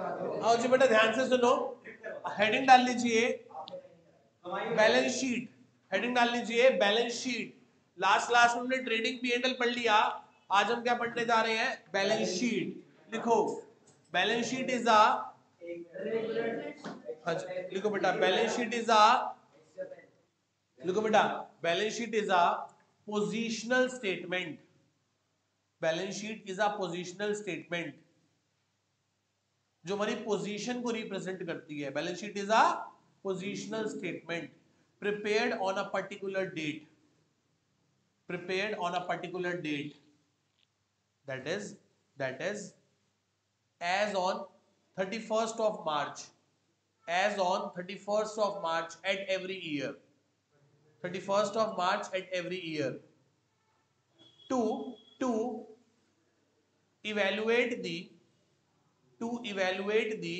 आओ जी बेटा ध्यान से सुनो, हेडिंग डाल लीजिए बैलेंस शीट, हेडिंग डाल लीजिए बैलेंस शीट। लास्ट क्लास में हमने ट्रेडिंग P&L पढ़ लिया, आज हम क्या पढ़ने जा रहे हैं, बैलेंस शीट। लिखो बैलेंस शीट इज अ, लिखो बेटा बैलेंस शीट इज अ, लिखो बेटा balance sheet is a positional statement. Balance sheet is a positional statement, जो हमारी पोजीशन को रिप्रेजेंट करती है। Balance sheet is a positional statement prepared on a particular date, prepared on a particular date, that is as on 31st of March, as on 31st of March at every year, 31st of March at every year, to evaluate the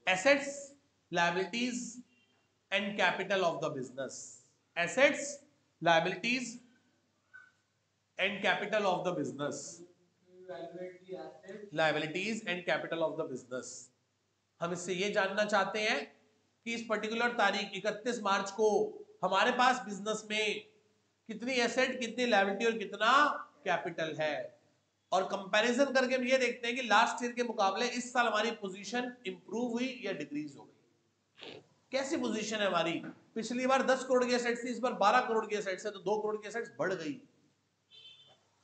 assets, liabilities and capital of the business, assets, liabilities and capital of the business, liabilities and capital of the business। हम इससे ये जानना चाहते हैं कि इस particular तारीख 31 मार्च को हमारे पास बिजनेस में कितनी एसेट, कितनी लायबिलिटी और कितना कैपिटल है। और कंपैरिजन करके हम ये देखते हैं कि लास्ट ईयर के मुकाबले इस साल हमारी पोजीशन इंप्रूव हुई या डिक्रीज हो गई। कैसी पोजीशन है हमारी, पिछली बार 10 करोड़ की एसेट्स थी, इस बार 12 करोड़ की एसेट्स है, तो 2 करोड़ की एसेट्स बढ़ गई।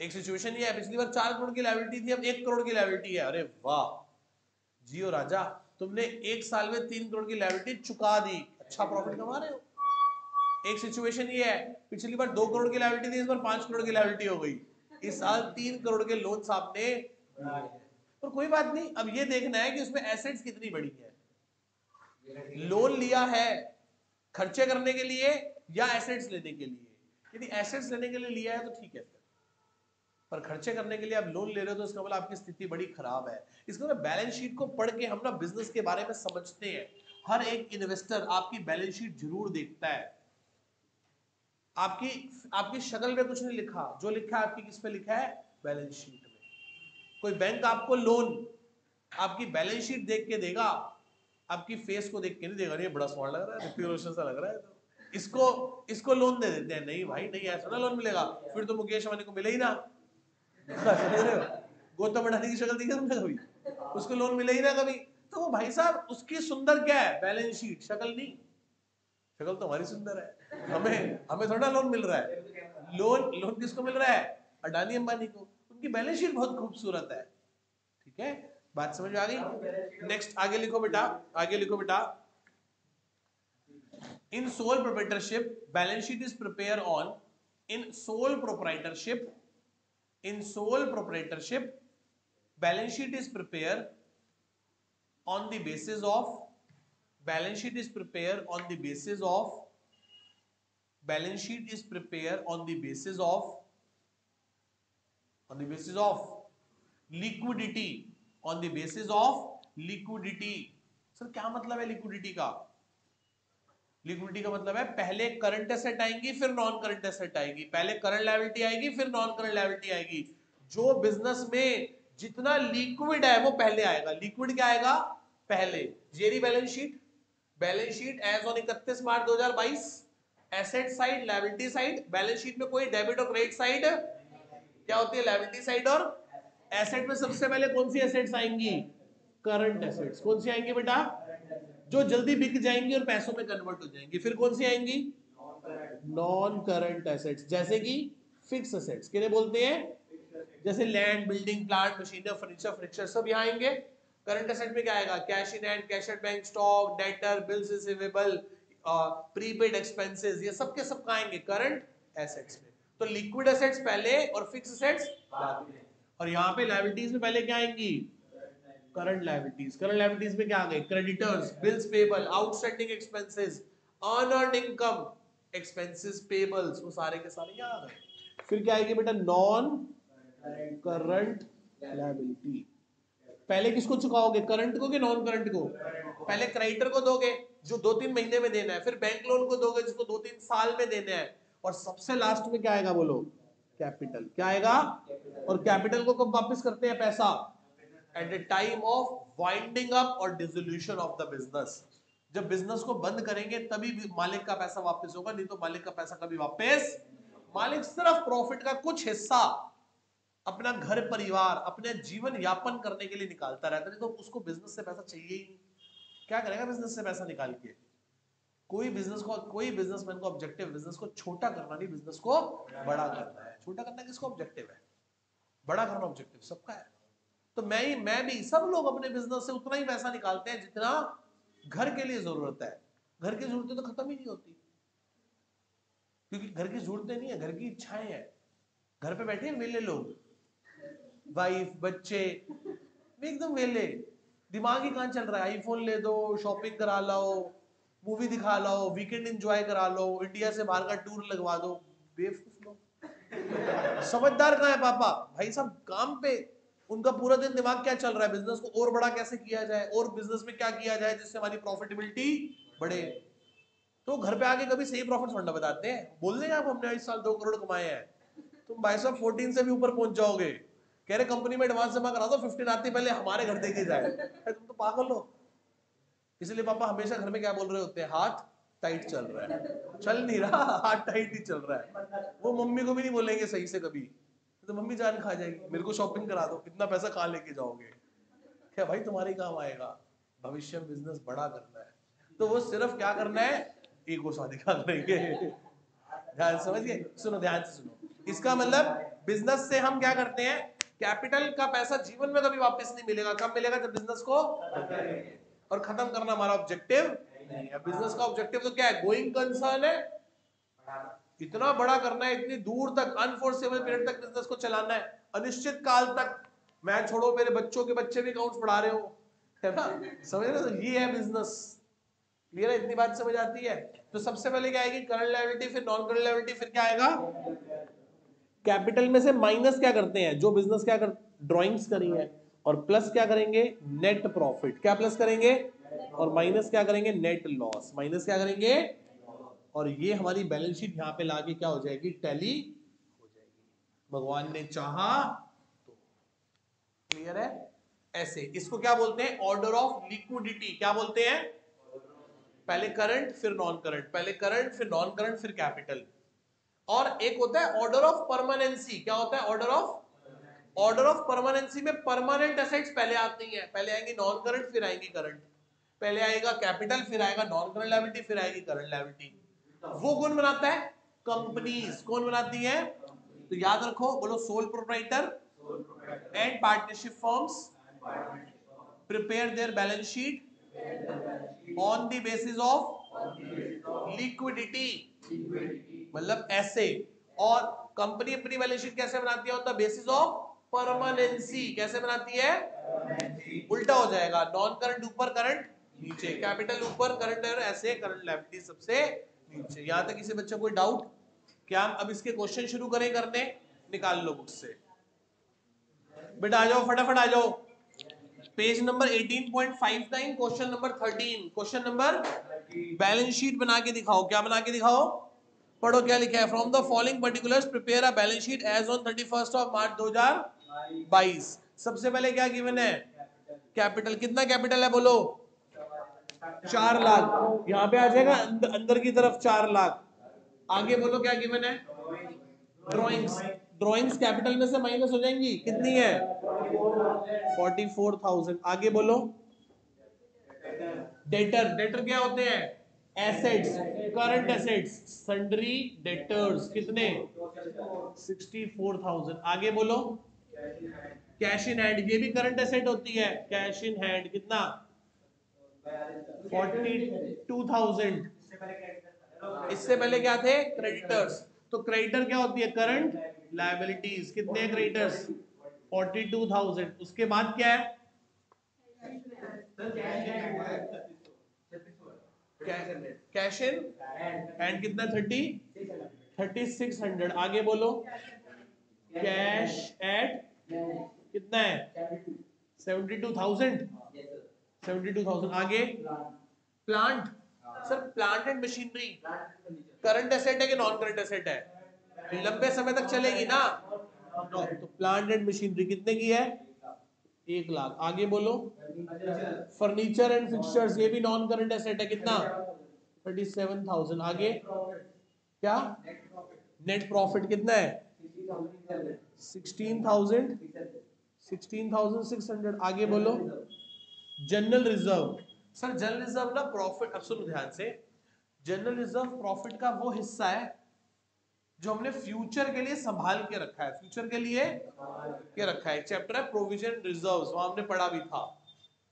एक सिचुएशन ये है, पिछली बार 4 करोड़ की लायबिलिटी थी, अब 1 करोड़ की लायबिलिटी है। अरे वाह जियो राजा, तुमने एक साल में 3 करोड़ की लायबिलिटी चुका दी, अच्छा प्रॉफिट कमा रहे हो। एक सिचुएशन ये है, पिछली बार 2 करोड़ की लायबिलिटी थी, इस बार 5 करोड़ की लायबिलिटी हो गई, इस साल 3 करोड़ के लोन आपने, पर कोई बात नहीं, अब ये देखना है कि उसमें एसेट्स कितनी बड़ी है। लोन लिया है खर्चे करने के लिए या एसेट्स लेने के लिए, यदि एसेट्स लेने के लिए लिया है तो ठीक है, पर खर्चे करने के लिए आप लोन ले रहे हो तो इसका मतलब आपकी स्थिति बड़ी खराब है। इसका मतलब बैलेंस शीट को पढ़ के हम ना बिजनेस के बारे में समझते हैं। हर एक इन्वेस्टर आपकी बैलेंस शीट जरूर देखता है। आपकी शक्ल में कुछ नहीं लिखा, जो लिखा है आपकी किस पे लिखा है, बैलेंस शीट में। कोई बैंक आपको लोन आपकी बैलेंस शीट देख के देगा, आपकी फेस को देख के नहीं देगा, ये बड़ा स्मार्ट लग रहा है, ऋतिक रोशन सा लग रहा है, तो इसको लोन दे देते हैं। नहीं भाई नहीं, ऐसा ना लोन मिलेगा, फिर तो मुकेश अंबानी को मिले ही ना। गौतम अडानी की शक्ल देखी तुमने कभी, उसको लोन मिले ही ना कभी। तो वो भाई साहब उसकी सुंदर क्या है, बैलेंस शीट, शक्ल नहीं। शक्ल तो हमारी सुंदर है, हमें थोड़ा लोन मिल रहा है। लोन किसको मिल रहा है, अडानी अंबानी को, उनकी बैलेंस शीट बहुत खूबसूरत है। ठीक है, बात समझ में आ गई। नेक्स्ट आगे लिखो बेटा, आगे लिखो बेटा। In sole proprietorship balance sheet is prepare on, in sole proprietorship, in sole proprietorship balance sheet is prepared on the basis of, balance sheet is prepared on the basis of, balance sheet is prepared on the basis of, on the basis of liquidity, on the basis of liquidity। Sir क्या मतलब है liquidity का? Liquidity का मतलब है पहले current asset आएंगी फिर नॉन करंट एसेट आएगी, पहले करंट लायबिलिटी आएगी फिर नॉन करंट लायबिलिटी आएगी। जो बिजनेस में जितना लिक्विड है वो पहले आएगा। लिक्विड क्या आएगा पहले, जेरी balance sheet, balance sheet as on 31 March 2022, asset side, liability side. Balance sheet में कोई डेबिट और क्रेडिट साइड क्या होती है, लायबिलिटी साइड। और एसेट में सबसे पहले कौन सी एसेट्स आएंगी, करंट एसेट्स। कौन सी आएंगी बेटा, जो जल्दी बिक जाएंगी और पैसों में कन्वर्ट हो जाएंगी। फिर कौन सी आएंगी, नॉन करंट एसेट्स, जैसे कि फिक्स एसेट्स। किन्हें बोलते हैं, जैसे land, building, plant, machinery, furniture, furniture सब यहाँ आएंगे। करंट एसेट में क्या आएगा, cash in hand, cash at bank, stock, debtor, bills receivable, prepaid expenses, ये सब के सब आएंगे करंट एसेट्स में। तो लिक्विड एसेट्स पहले और फिक्स एसेट्स बाद में। और यहाँ पे लायबिलिटीज में पहले क्या आएंगी, करंट लायबिलिटीज। करंट लायबिलिटीज में क्या आ गए, creditors, bills payable, outstanding expenses, earned income, expenses payables, वो सारे के सारे यहाँ आ गए। फिर क्या आएगी बेटा, नॉन करंट लायबिलिटी। पहले किसको चुकाओगे, करंट को कि नॉन करंट को? पहले क्रेडिटर को दोगे जो 2-3 महीने में देना है, फिर बैंक लोन को दोगे जिसको 2-3 साल में देना है, और सबसे लास्ट में क्या आएगा बोलो, कैपिटल। क्या आएगा? और कैपिटल को कब वापस करते हैं पैसा? At the time of winding up और डिसोल्यूशन ऑफ द बिजनेस। जब बिजनेस को बंद करेंगे तभी मालिक का पैसा वापस होगा, नहीं तो मालिक का पैसा कभी वापस। मालिक सिर्फ प्रॉफिट का कुछ हिस्सा अपना घर परिवार अपने जीवन यापन करने के लिए निकालता रहता है, नहीं तो उसको बिजनेस से पैसा चाहिए ही नहीं। क्या करेगा बिजनेस से पैसा निकाल के? कोई बिजनेसमैन को ऑब्जेक्टिव बिजनेस को छोटा करना नहीं, बिजनेस को बड़ा करना है। छोटा करना किसको ऑब्जेक्टिव है? बड़ा करना ऑब्जेक्टिव सबका है। तो मैं भी सब लोग अपने बिजनेस से उतना ही पैसा निकालते हैं जितना घर के लिए जरूरत है। घर की जरूरतें तो खत्म ही नहीं होती, क्योंकि घर की जरूरतें नहीं है, घर की इच्छाएं हैं। घर पे बैठे वेले लोग, वाइफ बच्चे एकदम वेले, दिमाग ही कहाँ चल रहा है? आईफोन ले दो, शॉपिंग करा लो, मूवी दिखा लो, वीकेंड एंजॉय करा लो, इंडिया से बाहर का टूर लगवा दो। बेवकूफ लोग। समझदार कहाँ है पापा? भाई साहब काम पे, उनका पूरा दिन दिमाग क्या चल रहा है? बिजनेस को और बड़ा कैसे किया जाए, और बिजनेस में क्या किया जाए जिससे हमारी प्रॉफिटेबिलिटी बढ़े। तो घर पे आके कभी सही प्रॉफिट फंडा बताते हैं, बोल देंगे आप हमने इस साल 2 करोड़ कमाए हैं, तुम भाई साहब 14 से भी ऊपर पहुंच जाओगे। कह रहे कंपनी में एडवांस जमा करा दो, 15 आती पहले हमारे घर देके जाए। तुम तो पागल हो। इसलिए पापा हमेशा घर में क्या बोल रहे होते हैं? हाथ टाइट चल रहा है। चल नहीं रहा, हाथ टाइट ही चल रहा है। वो मम्मी को भी नहीं बोलेंगे सही से कभी, तो मम्मी जान खा जाएगी, मेरे को शॉपिंग करा दो, इतना पैसा कहाँ लेके जाओगे? क्या भाई तुम्हारे काम आएगा, भविष्य में बिजनेस बड़ा करना है तो वो सिर्फ क्या करना है? ईगो शादी कर लेंगे। ध्यान समझिए, सुनो ध्यान से सुनो। इसका मतलब बिजनेस से हम क्या करते हैं? कैपिटल का पैसा जीवन में कभी वापस नहीं मिलेगा। कब मिलेगा? जब बिजनेस को और खत्म करना हमारा ऑब्जेक्टिव नहीं है। बिजनेस का ऑब्जेक्टिव तो क्या है? गोइंग कंसर्न है, इतना बड़ा करना है, इतनी दूर तक, अनफोर्सेबल पीरियड तक बिजनेस को चलाना है, अनिश्चित काल तक। मैं छोड़ो, मेरे बच्चों के बच्चे भी अकाउंट्स पढ़ा रहे हो, है ना? समझ रहे हो? ये है बिजनेस। क्लियर है? इतनी बात समझ आती है? तो सबसे पहले क्या आएगी? करंट लायबिलिटी, फिर नॉन करंट लायबिलिटी, फिर क्या आएगा? कैपिटल में से माइनस क्या करते हैं? जो बिजनेस क्या कर ड्रॉइंग्स करी है, और प्लस क्या करेंगे? Net profit. क्या प्लस करेंगे? और माइनस क्या करेंगे? Net loss. माइनस क्या करेंगे? और ये हमारी बैलेंस शीट यहाँ पे लाके क्या हो जाएगी? टैली हो जाएगी, भगवान ने चाहा तो। क्लियर है? ऐसे इसको क्या बोलते हैं? Order of liquidity. क्या बोलते हैं? पहले करंट फिर नॉन करंट, पहले करंट फिर नॉन करंट फिर कैपिटल। और एक होता है ऑर्डर ऑफ परमानेंसी। क्या होता है ऑर्डर ऑफ परमानेंसी में परमानेंट एसेट्स पहले आती हैं, पहले आएंगी नॉन करंट फिर आएंगी करंट, पहले आएगा कैपिटल फिर आएगा नॉन करंट लायबिलिटी फिर आएगी करंट लायबिलिटी। वो कौन बनाता है? कंपनीज। कौन बनाती है? तो याद रखो, बोलो sole proprietor and partnership firms prepare their balance sheet on the basis of liquidity, मतलब ऐसे। और कंपनी अपनी बैलेंस शीट कैसे बनाती है? On the basis of permanency. कैसे बनाती है? उल्टा हो जाएगा, नॉन करंट ऊपर करंट नीचे, कैपिटल ऊपर करंट, ऐसे करंट लायबिलिटी सबसे नीचे। यहां तक किसी बच्चे को कोई डाउट? क्या हम अब इसके क्वेश्चन शुरू करें करने? निकाल लो बुक से बेटा, आ जाओ फटाफट आ जाओ। Page number 18.59, question number 13। Question number, balance sheet बना के दिखाओ। क्या बना के दिखाओ? पढ़ो क्या लिखा है। From the following particulars prepare a balance sheet as on 31 March 2022। सबसे पहले क्या गिवन है? कैपिटल। कितना कैपिटल है बोलो? 4 लाख। यहाँ पे आ जाएगा अंदर की तरफ 4 लाख। आगे बोलो क्या गिवन है? ड्रॉइंग्स। ड्रॉइंग्स कैपिटल में से माइनस हो जाएंगी, कितनी है? 44,000। आगे बोलो डेटर। डेटर क्या होते हैं? Assets, current assets, sundry debtors, कितने? 64,000। आगे बोलो कैश इन हैंड, ये भी करंट एसेट होती है। कैश इन हैंड कितना? 42,000। इससे पहले क्या थे? क्रेडिटर्स। तो क्रेडिटर क्या होती है? Current liabilities. कितने हैं क्रेडिटर्स? 42,000। उसके बाद क्या है? कैश इन हैंड कितना? 3600। आगे बोलो कैश एट कितना है? 72,000। 72,000। आगे plant. Sir plant and machinery current asset है कि नॉन करंट एसेट है? लंबे समय तक चलेगी ना। तो प्लांट एंड मशीनरी कितने की है? 1 लाख। आगे बोलो। फर्नीचर एंड फिक्सचर्स, ये भी नॉन करंट एसेट है, कितना? 37,000। आगे क्या? नेट प्रॉफिट कितना है? 16,600। आगे बोलो। General reserve, sir general reserve ना प्रॉफिट, अब सुनो ध्यान से, जनरल रिजर्व प्रॉफिट का वो हिस्सा है जो हमने फ्यूचर के लिए संभाल के रखा है, फ्यूचर के लिए के रखा है। चैप्टर है प्रोविजन रिजर्व्स, वहां हमने पढ़ा भी था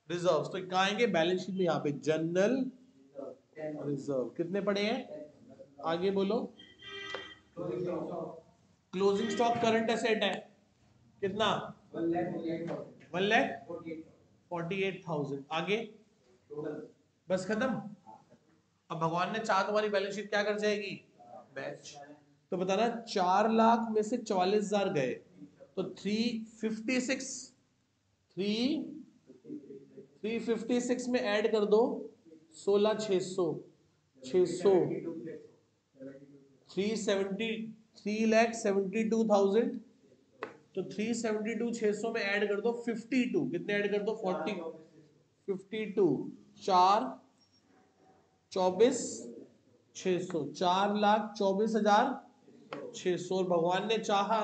रिजर्व्स। तो कहाँ आएंगे? बैलेंस शीट में, यहाँ पे जनरल रिजर्व। कितने पड़े हैं? आगे बोलो। क्लोजिंग स्टॉक करंट एसेट है, कितना? 1,48,000। आगे बस खत्म। अब भगवान ने चाहा तुम्हारी बैलेंस शीट क्या कर जाएगी? मैच। तो बताना 4 लाख में से 44,000 गए तो 356 में ऐड कर दो 16,600, 600 372,000। तो 372,600 में ऐड कर दो 52, कितने ऐड कर दो? 40, 52, 4, 24,600, 4,24,600। और भगवान ने चाहा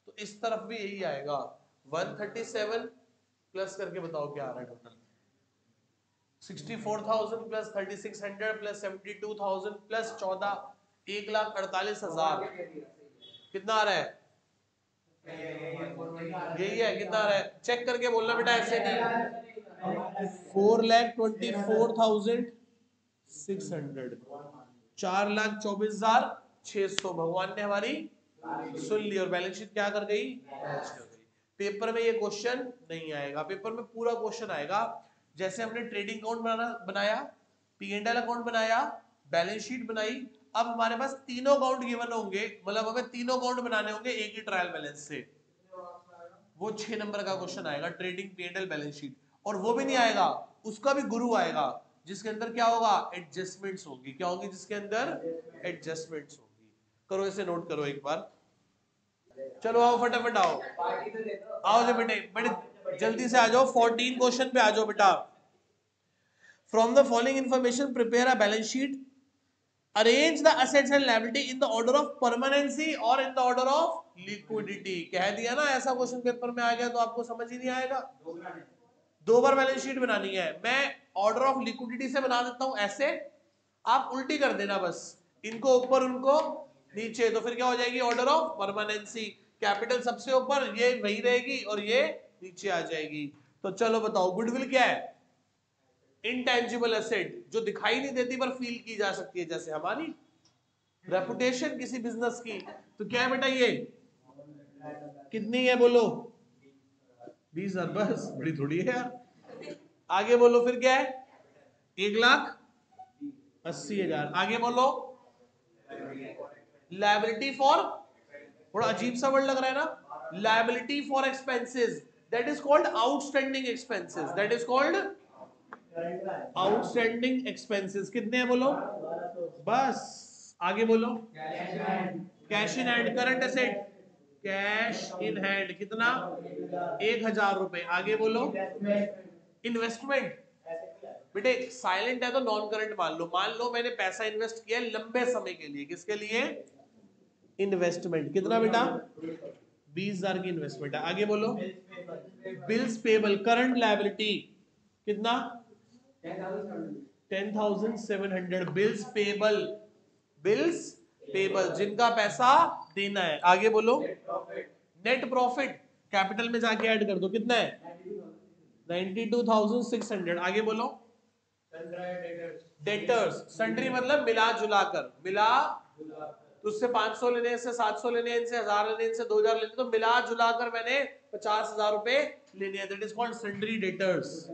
तो इस तरफ भी यही आएगा 137 प्लस करके बताओ क्या आ रहा है टोटल? 64,000 plus 3,600 plus 72,000 plus 14, 1,48,000। कितना आ रहा है? यही है, कितना आ रहा है? चेक करके बोलना बेटा, ऐसे नहीं। 4,24,600, 4,24,600। भगवान ने हमारी सुन ली और बैलेंस शीट क्या कर गई? मैच कर गई। पेपर में ये क्वेश्चन नहीं आएगा, पेपर में पूरा क्वेश्चन आएगा जैसे हमने ट्रेडिंग अकाउंट बनाया, P&L अकाउंट बनाया, बैलेंस शीट बनाई। अब हमारे पास तीनों अकाउंट गिवन होंगे, मतलब हमें तीनों अकाउंट बनाने होंगे एक ही ट्रायल बैलेंस से। वो 6 नंबर का क्वेश्चन आएगा, ट्रेडिंग P&L बैलेंस शीट। और वो भी नहीं आएगा, उसका भी गुरु आएगा जिसके अंदर क्या होगा? एडजस्टमेंट्स होंगी। क्या होंगी? जिसके अंदर एडजस्टमेंट्स होंगी। करो, इसे नोट करो एक बार। चलो आओ फटाफट आओ, आओ जो बेटे, बेटे जल्दी से आ जाओ। 14 क्वेश्चन पे आ जाओ बेटा। From the following information prepare a balance sheet, arrange the assets and liability in the order of permanency और in the order of liquidity. कह दिया ना, ऐसा क्वेश्चन पेपर में आ गया तो आपको समझ ही नहीं आएगा। 2 बार बैलेंस शीट बनानी है। मैं ऑर्डर ऑफ लिक्विडिटी से बना देता हूं ऐसे, आप उल्टी कर देना बस, इनको ऊपर उनको नीचे, तो फिर क्या हो जाएगी? Order of permanency. कैपिटल सबसे ऊपर, ये वही रहेगी और ये नीचे आ जाएगी। तो चलो बताओ, गुडविल क्या है? इंटेंजिबल एसेट, जो दिखाई नहीं देती पर फील की जा सकती है, जैसे हमारी रेपुटेशन किसी बिजनेस की। तो क्या है बेटा ये? कितनी है बोलो? 20,000। बस, बड़ी थोड़ी है यार। आगे बोलो फिर क्या है? 1,80,000। आगे बोलो। लायबिलिटी फॉर, थोड़ा अजीब सा वर्ड लग रहा है ना, liability for expenses, that is called outstanding expenses, that is called outstanding expenses. कितने हैं बोलो? बस। आगे बोलो। Cash in hand, current asset, cash in hand कितना? 1,000 रुपए। आगे बोलो। इन्वेस्टमेंट, बेटे साइलेंट है तो नॉन करंट मान लो मैंने पैसा इन्वेस्ट किया लंबे समय के लिए, किसके लिए? इन्वेस्टमेंट। कितना बेटा? 20,000 की इन्वेस्टमेंट है। आगे बोलो। बिल्स पेबल, करंट लायबिलिटी कितना? 10,700। बिल्स पेबल, बिल्स पेबल जिनका पैसा देना है। आगे बोलो। नेट प्रॉफिट, कैपिटल में जाके ऐड कर दो, कितना है? 92,600। आगे बोलो। डेटर्स, सन्ड्री मतलब मिला जुला कर, मिला तो उससे 500 लेने, इससे 700 लेने, इनसे 1,000 लेने, इनसे 2,000 लेने, तो मिला जुला कर मैंने 50,000 रुपए लेने हैं। That is called sundry debtors.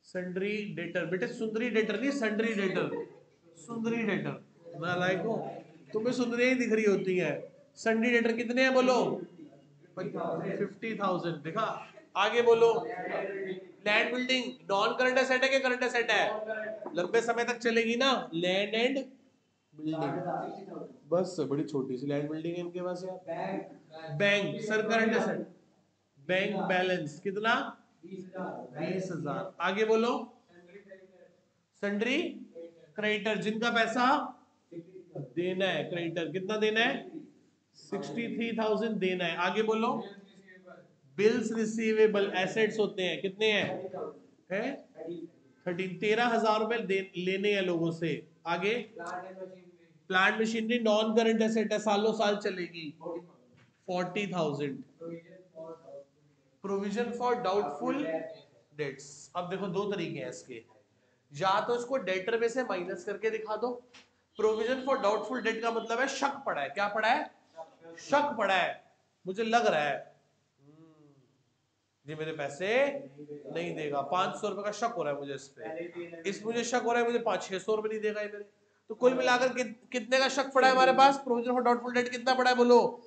Sundry debtor, बेटे सुंदरी डेटर नहीं, सन्ड्री डेटर, सुंदरी डेटर। नालायक हो, तुम्हें सुंदरियां ही दिख रही होती हैं। सन्ड्री डेटर कितने हैं बोलो? 50,000। देखा? आगे बोलो। Land building non current asset है कि करंट एसेट है? लंबे समय तक चलेगी ना, लैंड एंड बिल्डिंग, बस बड़ी छोटी सी लैंड बिल्डिंग है इनके पास यार। Bank sir current asset, bank balance कितना 20,000। आगे बोलो। सन्ड्री क्रेडिटर जिनका पैसा देना है, क्रेडिटर कितना देना है 63,000 देना है। आगे बोलो। बिल्स रिसीवेबल एसेट्स होते हैं कितने हैं 13,000 रुपए लेने हैं लोगों से। आगे plant machinery non current asset है, सालों साल चलेगी 40,000। प्रोविजन फॉर डाउटफुल डेट्स, अब देखो दो तरीके हैं इसके, या तो इसको डेटर में से माइनस करके दिखा दो। प्रोविजन फॉर डाउटफुल डेट का मतलब है शक पड़ा है, क्या पड़ा है शक पड़ा है, मुझे लग रहा है जी मेरे पैसे नहीं देगा, 500 रुपए का शक हो रहा है मुझे इस पे, इस मुझे शक हो रहा है मुझे 500-600 रुपए नहीं देगा ये मेरे। तो कुल मिलाकर कितने का शक पड़ा है हमारे पास, प्रोविजन फॉर डाउटफुल डेट कितना पड़ा है बोलो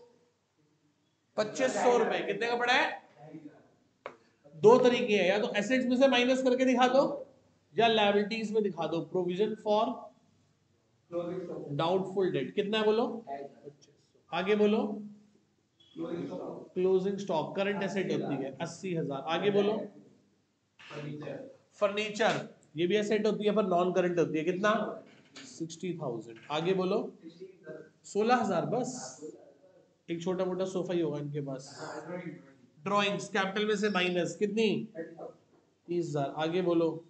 2500 रुपए। कितने का पड़ा है, दो तरीके हैं, या तो एसेट्स में से माइनस करके दिखा दो या लायबिलिटीज में दिखा दो। प्रोविजन फॉर डाउटफुल डेट कितना है बोलो, आगे बोलो। क्लोजिंग स्टॉक करंट एसेट होती है 80,000। आगे बोलो। फर्नीचर ये भी एसेट होती है पर नॉन करंट होती है, कितना 60,000। आगे बोलो। 16,000 बस, एक छोटा मोटा सोफा ही होगा इनके पास। ड्राइंग्स कैपिटल में से माइनस कितनी 30,000। आगे बोलो।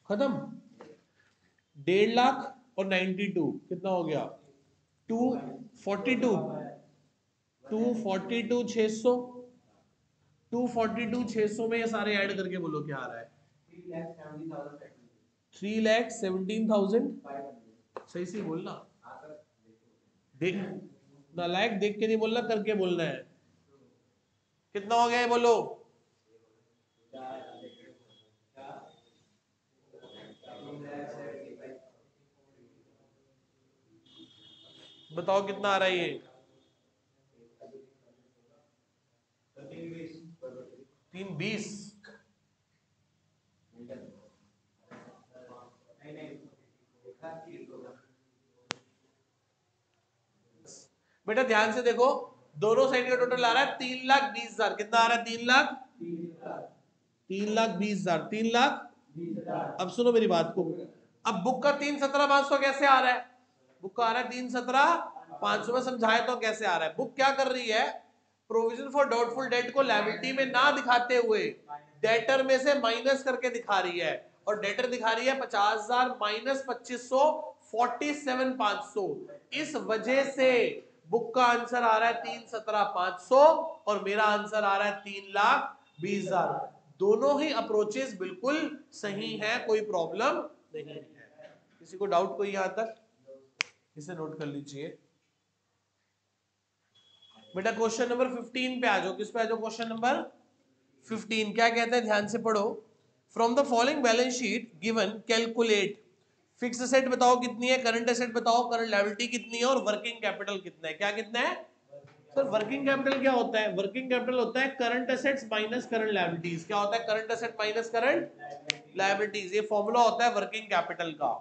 खत्म। 1.5 लाख और 92 कितना हो गया 242, 242,600, 242,600 में ये सारे ऐड करके बोलो क्या आ रहा है 3,17,000। सही से बोलना, देख नालायक देख के नहीं बोलना, करके बोलना है। कितना हो गया ये बोलो, बताओ कितना आ रहा है ये 320। बेटा ध्यान से देखो, दोनों साइड का टोटल आ रहा है 3,20,000। कितना आ रहा है 3,20,000, 3,20,000। अब सुनो मेरी बात को, अब बुक का 317,500 कैसे आ रहा है, बुक का आ रहा है 317,500 में समझाए तो कैसे आ रहा है। बुक क्या कर रही है, प्रोविजन फॉर डाउटफुल डेट को लायबिलिटी में ना दिखाते हुए डेटर में से माइनस करके दिखा रही है, और डेटर दिखा रही है 50,000 माइनस 2,500 47,500। इस वजह से बुक का आंसर आ रहा है 317,500 और मेरा आंसर आ रहा है 3,20,000। दोनों ही अप्रोचेस बिल्कुल सही है, कोई प्रॉब्लम नहीं है। किसी को डाउट कोई यहां तक, इसे नोट कर लीजिए। बेटा क्वेश्चन नंबर 15 पे आ जाओ। किस पे आ जाओ, क्वेश्चन नंबर 15 क्या कहता है, ध्यान से पढ़ो। From the following balance sheet given calculate. Fix asset बताओ कितनी है, करंट एसेट बताओ, करंट लायबिलिटी कितनी है, और वर्किंग कैपिटल कितना है। क्या कितना है सर, वर्किंग कैपिटल क्या होता है, वर्किंग कैपिटल होता है current assets minus current liabilities. क्या होता है, current asset minus current liabilities. ये फॉर्मूला होता है वर्किंग कैपिटल का,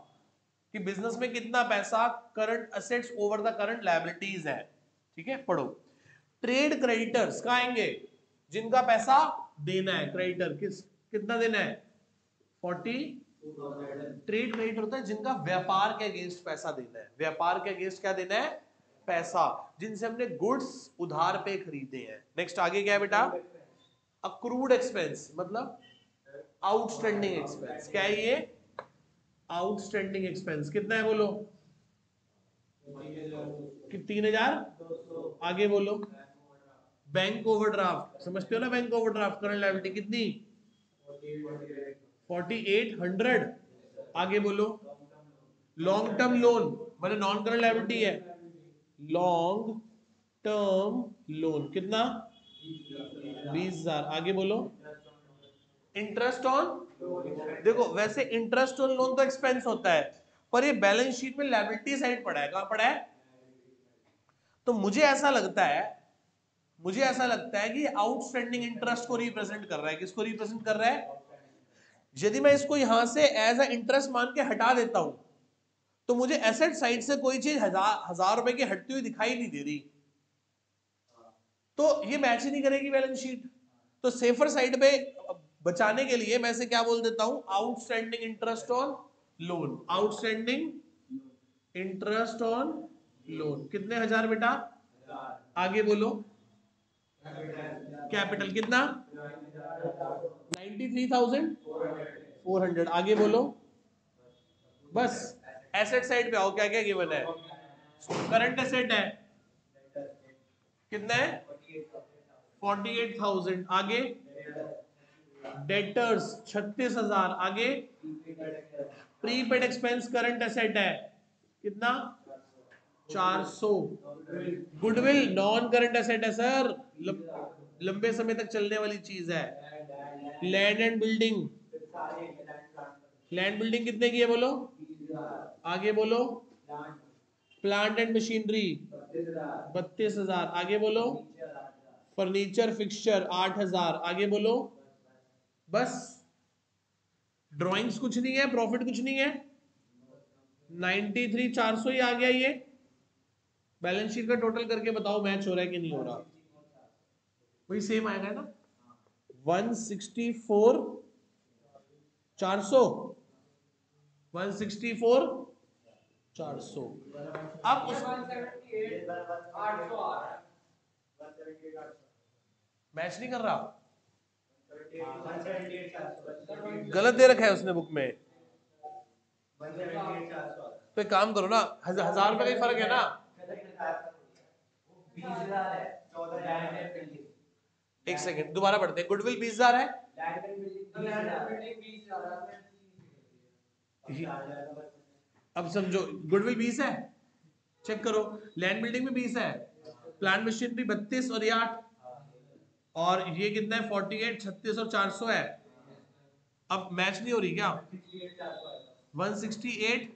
कि बिजनेस में कितना पैसा current assets over the current liabilities है। ठीक है, पढ़ो। ट्रेड क्रेडिटर्स कहाँ आएंगे, जिनका पैसा देना है, क्रेडिटर कितना देना है 40। ट्रेड क्रेडिटर होता है जिनका व्यापार के अगेंस्ट पैसा देना है, व्यापार के अगेंस्ट क्या देना है पैसा, जिनसे हमने गुड्स उधार पे खरीदे हैं। नेक्स्ट आगे क्या है बेटा, अक्रूड एक्सपेंस मतलब आउटस्टैंडिंग एक्सपेंस। क्या है ये, आउटस्टैंडिंग एक्सपेंस। कितना है बोलो, कि 3,000। आगे बोलो। बैंक ओवरड्राफ्ट समझते हो ना, बैंक ओवरड्राफ्ट करंट लायबिलिटी कितनी 4,800। आगे बोलो। लॉन्ग टर्म लोन मतलब नॉन करंट लायबिलिटी है, लॉन्ग टर्म लोन कितना 20,000। आगे बोलो। इंटरेस्ट ऑन, देखो वैसे इंटरेस्ट ऑन लोन तो एक्सपेंस होता है, पर ये बैलेंस शीट में लायबिलिटी साइड पड़ा है, कहां पड़ा है। तो मुझे ऐसा लगता है कि आउटस्टैंडिंग इंटरेस्ट को रिप्रेजेंट कर रहा है। किसको रिप्रेजेंट कर रहा है, यदि मैं इसको यहां से एज अ इंटरेस्ट मान के हटा देता हूं तो मुझे एसेट साइड से कोई चीज 1000 रुपए की हटती हुई दिखाई नहीं दे रही, तो ये मैच ही नहीं करेगी बैलेंस शीट। तो सेफर साइड पे बचाने के लिए मैं से क्या बोल देता हूं, outstanding interest on loan. Outstanding interest on loan कितने हजार बेटा, आगे बोलो। कैपिटल कितना, 93,400, आगे बोलो। बस एसेट साइड पे आओ, क्या क्या गिवन है। करंट एसेट है कितना है, 48,000, आगे डेटर्स 36,000, आगे प्रीपेड एक्सपेंस करंट एसेट है कितना, 400। गुडविल नॉन करंट एसेट है सर, लंबे समय तक चलने वाली चीज है। Land and building, land building कितने की है बोलो, आगे बोलो। प्लांट एंड मशीनरी 32,000, आगे बोलो। फर्नीचर फिक्सचर 8,000, आगे बोलो। बस ड्राइंग्स कुछ नहीं है, प्रॉफिट कुछ नहीं है, 93,400 ही आ गया। ये बैलेंस शीट का टोटल करके बताओ मैच हो रहा है कि नहीं हो रहा, वही सेम आएगा ना, 164,400, 164,400। अब उस मैच नहीं कर रहा, गलत दे रखा है उसने बुक में। तो एक काम करो ना, 1,000 रुपए का ही फर्क है ना। एक सेकंड दोबारा पढ़ते हैं। गुडविल 20,000 है, अब समझो गुडविल 20 है, चेक करो। लैंड बिल्डिंग में 20 है, प्लांट मशीनरी 32 और ये 8, और ये कितना है 48, 36 और 400 है। अब मैच नहीं हो रही क्या, 168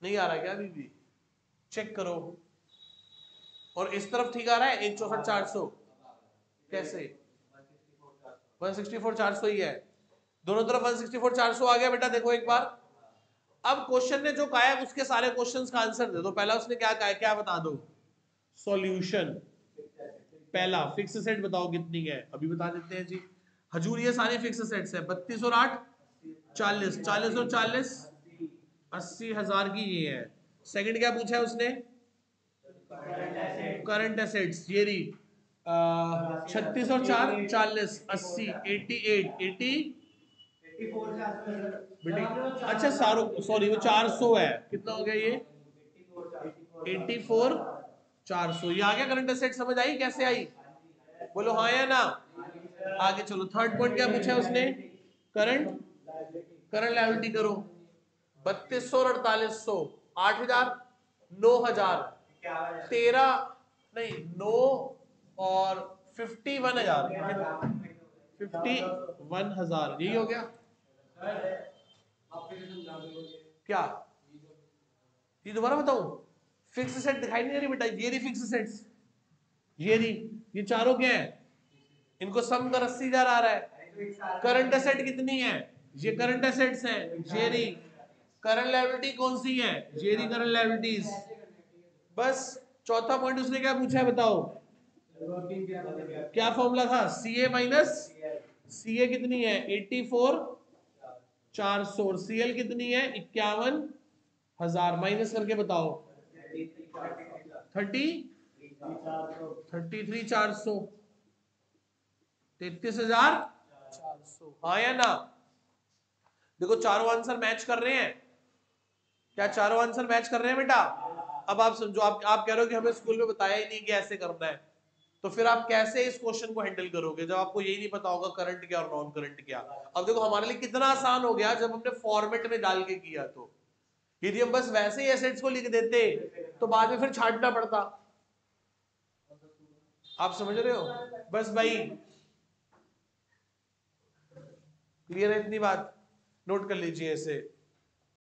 नहीं आ रहा क्या अभी भी, चेक करो। और इस तरफ ठीक आ रहा है 164,400, कैसे 164,400 ही है, दोनों तरफ 164,400 आ गया बेटा। देखो एक बार, अब क्वेश्चन ने जो कहा है उसके सारे क्वेश्चंस का आंसर दे दो। पहला उसने क्या कहा है, क्या बता दो, सॉल्यूशन। पहला फिक्स सेट बताओ कितनी है, अभी बता देते हैं जी। हजूर ये सारे फिक्स सेट्स है, 32 और 8 40, 40 और 40 80,000 की ये है। सेकंड क्या पूछा है उसने, करंट एसेट्स, ये रही 36 और 4 40 80 88 अच्छा सारो सॉरी वो 400 है, कितना हो गया ये 84,400। ये आ गया करंट एसेट, समझ आई कैसे आई, बोलो हाँ या ना। आगे चलो, थर्ड पॉइंट क्या पूछा है उसने, करंट लायबिलिटी करो। 3200 और 4800, 8,000 9,000 13 नहीं 9 और 51,000, 51,000 यही हो गया क्या। ये दोबारा बताऊं, फिक्स सेट दिखाई नहीं दे रही बेटा, ये रही फिक्स सेट्स, ये रही, ये चारों क्या है, इनको सम कर 80,000 आ रहा है। करंट एसेट कितनी है, ये करंट एसेट्स हैं, ये रही। करंट लायबिलिटी कौन सी है, ये रही करंट लायबिलिटीज। बस चौथा पॉइंट उसने क्या पूछा है बताओ, क्या फॉर्मूला था, सीए माइनस सीए कितनी है 84,400 और सीएल कितनी है 51,000, माइनस करके बताओ 33,400, 33,400, हाँ या ना। देखो चारों आंसर मैच कर रहे हैं, क्या चारों आंसर मैच कर रहे हैं बेटा। अब आप समझो, आप कह रहे हो कि हमें स्कूल में बताया ही नहीं कि ऐसे करना है, तो फिर आप कैसे इस क्वेश्चन को हैंडल करोगे जब आपको यही नहीं पता होगा करंट क्या और नॉन करंट क्या। अब देखो हमारे लिए कितना आसान हो गया जब हमने फॉर्मेट में डाल के किया, तो यदि हम बस वैसे ही एसेट्स को लिख देते तो बाद में फिर छांटना पड़ता। आप समझ रहे हो, बस भाई क्लियर है इतनी बात, नोट कर लीजिए ऐसे।